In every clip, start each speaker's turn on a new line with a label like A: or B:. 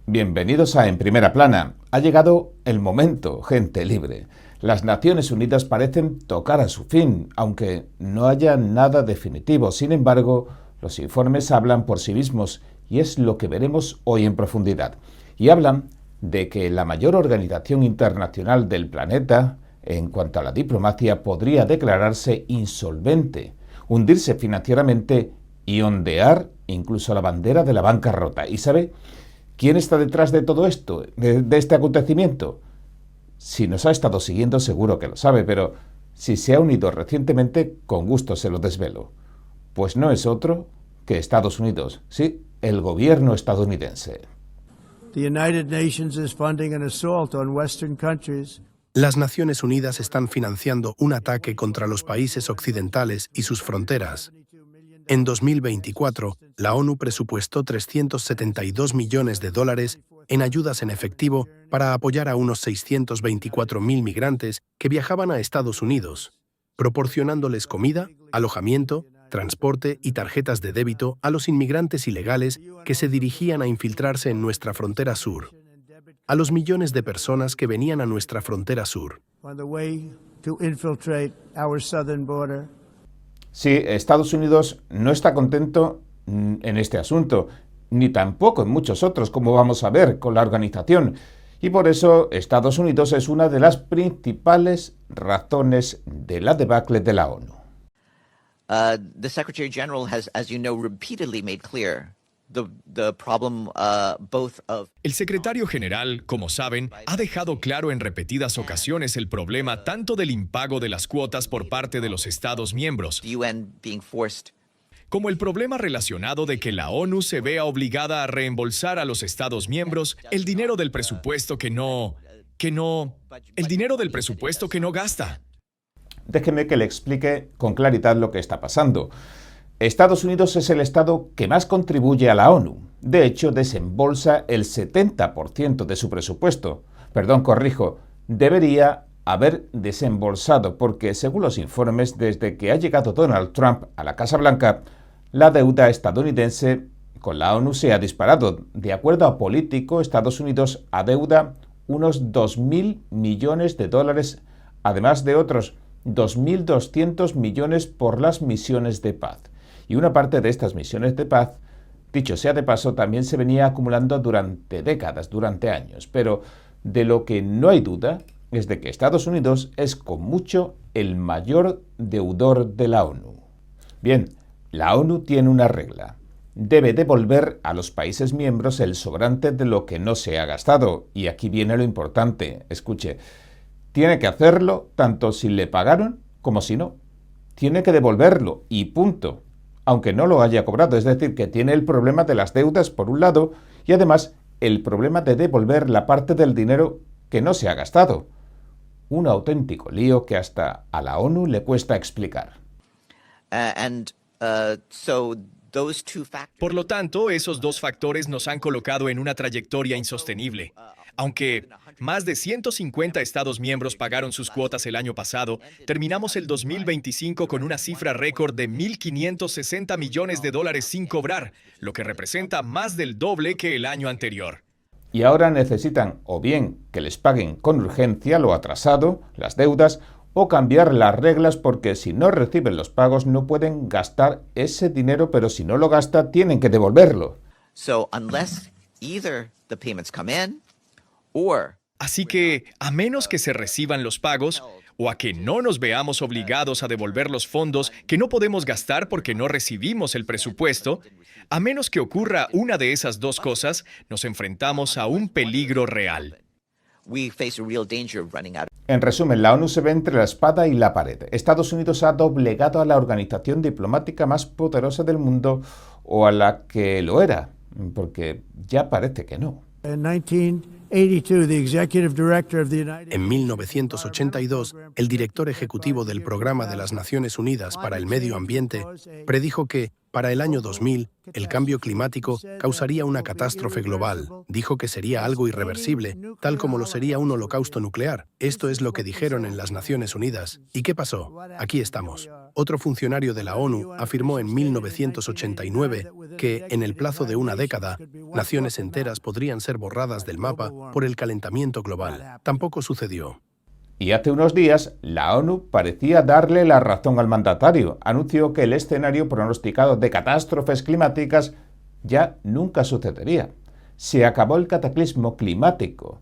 A: Bienvenidos a En Primera Plana. Ha llegado el momento, gente libre. Las Naciones Unidas parecen tocar a su fin, aunque no haya nada definitivo. Sin embargo, los informes hablan por sí mismos y es lo que veremos hoy en profundidad. Y hablan de que la mayor organización internacional del planeta, en cuanto a la diplomacia, podría declararse insolvente, hundirse financieramente y ondear incluso la bandera de la bancarrota. ¿Y sabe quién está detrás de todo esto, de este acontecimiento? Si nos ha estado siguiendo seguro que lo sabe, pero si se ha unido recientemente, con gusto se lo desvelo. Pues no es otro que Estados Unidos, sí, el gobierno estadounidense.
B: Las Naciones Unidas están financiando un ataque contra los países occidentales y sus fronteras. En 2024, la ONU presupuestó $372 millones en ayudas en efectivo para apoyar a unos 624.000 migrantes que viajaban a Estados Unidos, proporcionándoles comida, alojamiento, transporte y tarjetas de débito a los inmigrantes ilegales que se dirigían a infiltrarse en nuestra frontera sur, a los millones de personas que venían a nuestra frontera sur.
A: Sí, Estados Unidos no está contento en este asunto, ni tampoco en muchos otros, como vamos a ver con la organización. Y por eso Estados Unidos es una de las principales razones de la debacle de la ONU.
C: The Secretary General has, as you know, repeatedly made clear the problem both of...
D: El secretario general, como saben, ha dejado claro en repetidas ocasiones el problema tanto del impago de las cuotas por parte de los Estados miembros,
C: the UN being forced
D: como el problema relacionado de que la ONU se vea obligada a reembolsar a los Estados miembros el dinero del presupuesto que no gasta.
A: Déjeme que le explique con claridad lo que está pasando. Estados Unidos es el estado que más contribuye a la ONU. De hecho, desembolsa el 70% de su presupuesto. Debería haber desembolsado porque, según los informes, desde que ha llegado Donald Trump a la Casa Blanca, la deuda estadounidense con la ONU se ha disparado. De acuerdo a Político, Estados Unidos adeuda unos 2.000 millones de dólares, además de otros 2.200 millones por las misiones de paz. Y una parte de estas misiones de paz, dicho sea de paso, también se venía acumulando durante décadas, durante años. Pero de lo que no hay duda es de que Estados Unidos es con mucho el mayor deudor de la ONU. Bien, la ONU tiene una regla. Debe devolver a los países miembros el sobrante de lo que no se ha gastado. Y aquí viene lo importante. Escuche, tiene que hacerlo tanto si le pagaron como si no. Tiene que devolverlo y punto. Aunque no lo haya cobrado. Es decir, que tiene el problema de las deudas por un lado y además el problema de devolver la parte del dinero que no se ha gastado. Un auténtico lío que hasta a la ONU le cuesta explicar.
D: Por lo tanto, esos dos factores nos han colocado en una trayectoria insostenible. Aunque más de 150 Estados miembros pagaron sus cuotas el año pasado, terminamos el 2025 con una cifra récord de $1.560 millones sin cobrar, lo que representa más del doble que el año anterior.
A: Y ahora necesitan o bien que les paguen con urgencia lo atrasado, las deudas, o cambiar las reglas porque si no reciben los pagos no pueden gastar ese dinero, pero si no lo gasta tienen que devolverlo.
D: Así que, a menos que se reciban los pagos, o a que no nos veamos obligados a devolver los fondos que no podemos gastar porque no recibimos el presupuesto, a menos que ocurra una de esas dos cosas, nos enfrentamos a un peligro real.
A: En resumen, la ONU se ve entre la espada y la pared. Estados Unidos ha doblegado a la organización diplomática más poderosa del mundo, o a la que lo era, porque ya parece que no.
B: En 1982, el director ejecutivo del Programa de las Naciones Unidas para el Medio Ambiente predijo que, Para el año 2000, el cambio climático causaría una catástrofe global. Dijo que sería algo irreversible, tal como lo sería un holocausto nuclear. Esto es lo que dijeron en las Naciones Unidas. ¿Y qué pasó? Aquí estamos. Otro funcionario de la ONU afirmó en 1989 que, en el plazo de una década, naciones enteras podrían ser borradas del mapa por el calentamiento global. Tampoco sucedió.
A: Y hace unos días, la ONU parecía darle la razón al mandatario. Anunció que el escenario pronosticado de catástrofes climáticas ya nunca sucedería. Se acabó el cataclismo climático.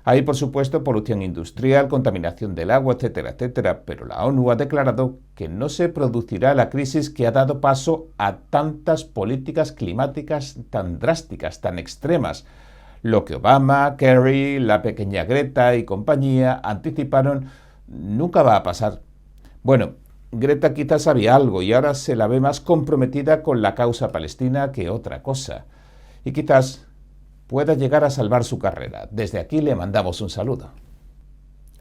A: Hay, por supuesto, polución industrial, contaminación del agua, etcétera, etcétera, pero la ONU ha declarado que no se producirá la crisis que ha dado paso a tantas políticas climáticas tan drásticas, tan extremas. Lo que Obama, Kerry, la pequeña Greta y compañía anticiparon nunca va a pasar. Bueno, Greta quizás sabía algo y ahora se la ve más comprometida con la causa palestina que otra cosa. Y quizás pueda llegar a salvar su carrera. Desde aquí le mandamos un saludo.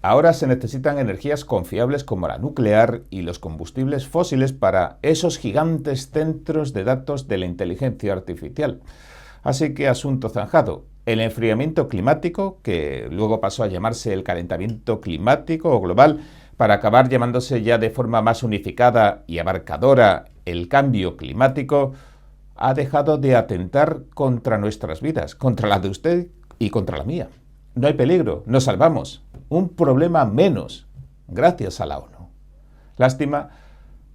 A: Ahora se necesitan energías confiables como la nuclear y los combustibles fósiles para esos gigantes centros de datos de la inteligencia artificial. Así que asunto zanjado. El enfriamiento climático, que luego pasó a llamarse el calentamiento climático o global, para acabar llamándose ya de forma más unificada y abarcadora el cambio climático, ha dejado de atentar contra nuestras vidas, contra la de usted y contra la mía. No hay peligro, nos salvamos. Un problema menos, gracias a la ONU. Lástima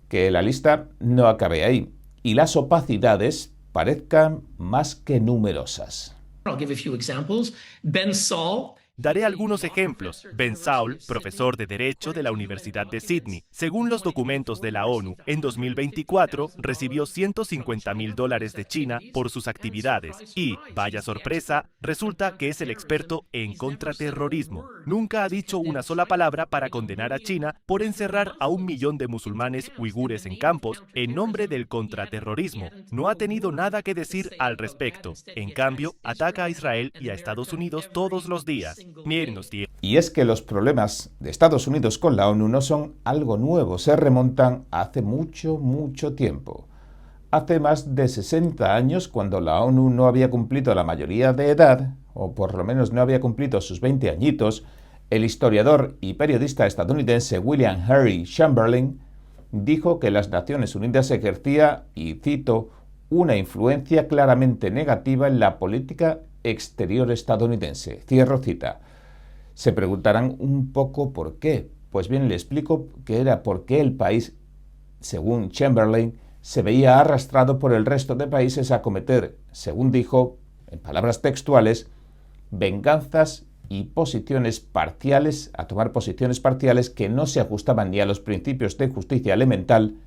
A: que la lista no acabe ahí y las opacidades parezcan más que numerosas.
E: I'll give a few examples. Ben Saul.
F: Daré algunos ejemplos. Ben Saul, profesor de Derecho de la Universidad de Sydney, según los documentos de la ONU, en 2024 recibió $150,000 de China por sus actividades y, vaya sorpresa, resulta que es el experto en contraterrorismo. Nunca ha dicho una sola palabra para condenar a China por encerrar a 1 millón de musulmanes uigures en campos en nombre del contraterrorismo. No ha tenido nada que decir al respecto. En cambio, ataca a Israel y a Estados Unidos todos los días.
A: Y es que los problemas de Estados Unidos con la ONU no son algo nuevo, se remontan a hace mucho, mucho tiempo. Hace más de 60 años, cuando la ONU no había cumplido la mayoría de edad, o por lo menos no había cumplido sus 20 añitos, el historiador y periodista estadounidense William Henry Chamberlain dijo que las Naciones Unidas ejercía, y cito, una influencia claramente negativa en la política exterior estadounidense. Cierro cita. Se preguntarán un poco por qué. Pues bien, le explico que era porque el país, según Chamberlain, se veía arrastrado por el resto de países a cometer, según dijo, en palabras textuales, venganzas y posiciones parciales, a tomar posiciones parciales que no se ajustaban ni a los principios de justicia elemental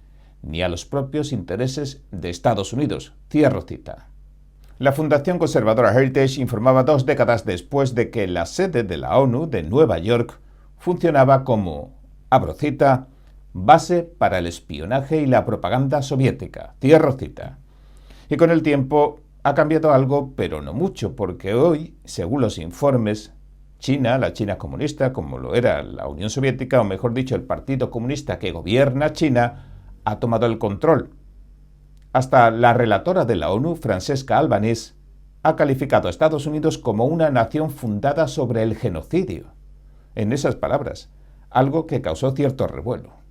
A: ni a los propios intereses de Estados Unidos. Cierro cita. La Fundación Conservadora Heritage informaba 2 décadas después de que la sede de la ONU de Nueva York funcionaba como, abro cita, base para el espionaje y la propaganda soviética. Cierro cita. Y con el tiempo ha cambiado algo, pero no mucho, porque hoy, según los informes, China, la China comunista, como lo era la Unión Soviética, o mejor dicho, el Partido Comunista que gobierna China, ha tomado el control. Hasta la relatora de la ONU, Francesca Albanese, ha calificado a Estados Unidos como una nación fundada sobre el genocidio. En esas palabras, algo que causó cierto revuelo.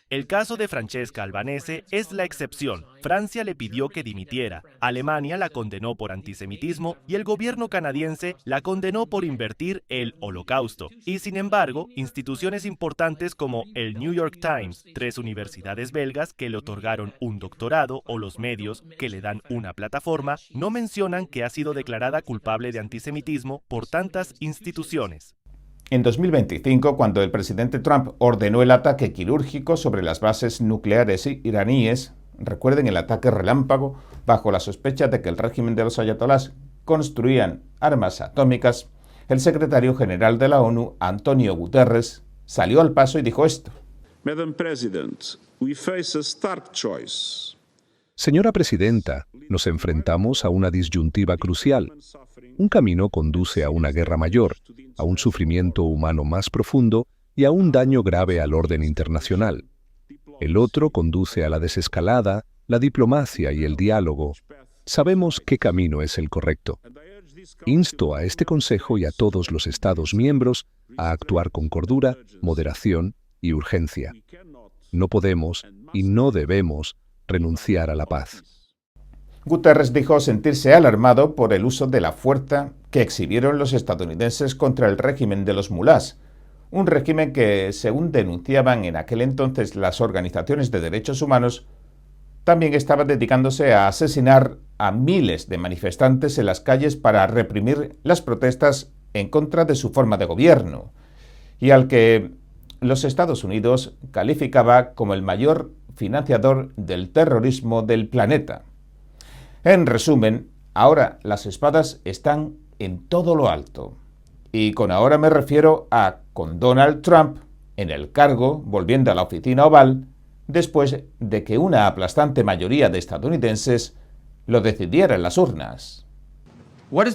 F: El caso de Francesca Albanese es la excepción. Francia le pidió que dimitiera, Alemania la condenó por antisemitismo y el gobierno canadiense la condenó por invertir el Holocausto. Y sin embargo, instituciones importantes como el New York Times, 3 universidades belgas que le otorgaron un doctorado o los medios que le dan una plataforma, no mencionan que ha sido declarada culpable de antisemitismo por tantas instituciones.
A: En 2025, cuando el presidente Trump ordenó el ataque quirúrgico sobre las bases nucleares iraníes, recuerden el ataque relámpago, bajo la sospecha de que el régimen de los ayatolás construían armas atómicas, el secretario general de la ONU, Antonio Guterres, salió al paso y dijo esto.
G: Madam President, we face a stark choice.
H: Señora Presidenta, nos enfrentamos a una disyuntiva crucial. Un camino conduce a una guerra mayor, a un sufrimiento humano más profundo y a un daño grave al orden internacional. El otro conduce a la desescalada, la diplomacia y el diálogo. Sabemos qué camino es el correcto. Insto a este Consejo y a todos los Estados miembros a actuar con cordura, moderación y urgencia. No podemos y no debemos renunciar a la paz.
A: Guterres dijo sentirse alarmado por el uso de la fuerza que exhibieron los estadounidenses contra el régimen de los mulás, un régimen que, según denunciaban en aquel entonces las organizaciones de derechos humanos, también estaba dedicándose a asesinar a miles de manifestantes en las calles para reprimir las protestas en contra de su forma de gobierno, y al que los Estados Unidos calificaba como el mayor financiador del terrorismo del planeta. En resumen, ahora las espadas están en todo lo alto. Y con ahora me refiero a con Donald Trump en el cargo, volviendo a la oficina oval, después de que una aplastante mayoría de estadounidenses lo decidiera en las urnas.
I: ¿Cuál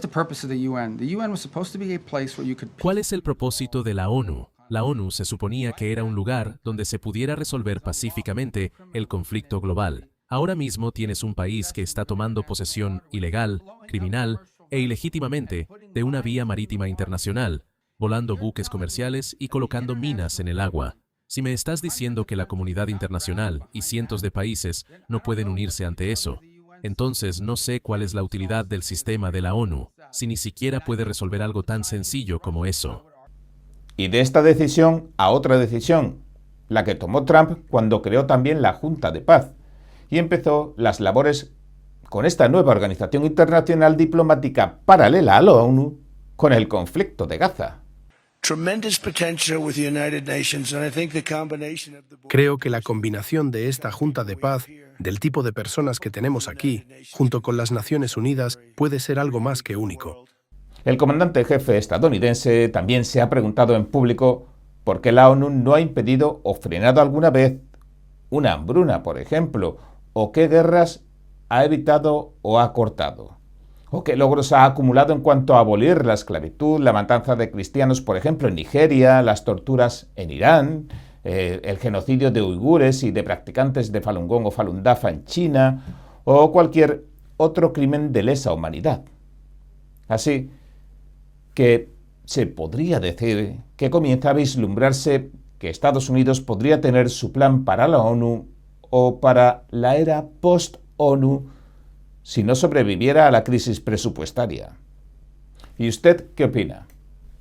I: es
J: el propósito de la ONU? La ONU se suponía que era un lugar donde se pudiera resolver pacíficamente el conflicto global. Ahora mismo tienes un país que está tomando posesión ilegal, criminal e ilegítimamente de una vía marítima internacional, volando buques comerciales y colocando minas en el agua. Si me estás diciendo que la comunidad internacional y cientos de países no pueden unirse ante eso, entonces no sé cuál es la utilidad del sistema de la ONU, si ni siquiera puede resolver algo tan sencillo como eso.
A: Y de esta decisión a otra decisión, la que tomó Trump cuando creó también la Junta de Paz y empezó las labores con esta nueva organización internacional diplomática paralela a la ONU con el conflicto de Gaza.
B: Creo que la combinación de esta Junta de Paz, del tipo de personas que tenemos aquí, junto con las Naciones Unidas, puede ser algo más que único.
A: El comandante jefe estadounidense también se ha preguntado en público por qué la ONU no ha impedido o frenado alguna vez una hambruna, por ejemplo, o qué guerras ha evitado o ha cortado, o qué logros ha acumulado en cuanto a abolir la esclavitud, la matanza de cristianos, por ejemplo, en Nigeria, las torturas en Irán, el genocidio de uigures y de practicantes de Falun Gong o Falun Dafa en China, o cualquier otro crimen de lesa humanidad. Así que se podría decir que comienza a vislumbrarse que Estados Unidos podría tener su plan para la ONU o para la era post-ONU si no sobreviviera a la crisis presupuestaria. ¿Y usted qué opina?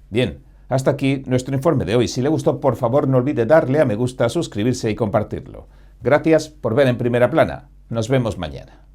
A: Bien, hasta aquí nuestro informe de hoy. Si le gustó, por favor, no olvide darle a me gusta, suscribirse y compartirlo. Gracias por ver En Primera Plana. Nos vemos mañana.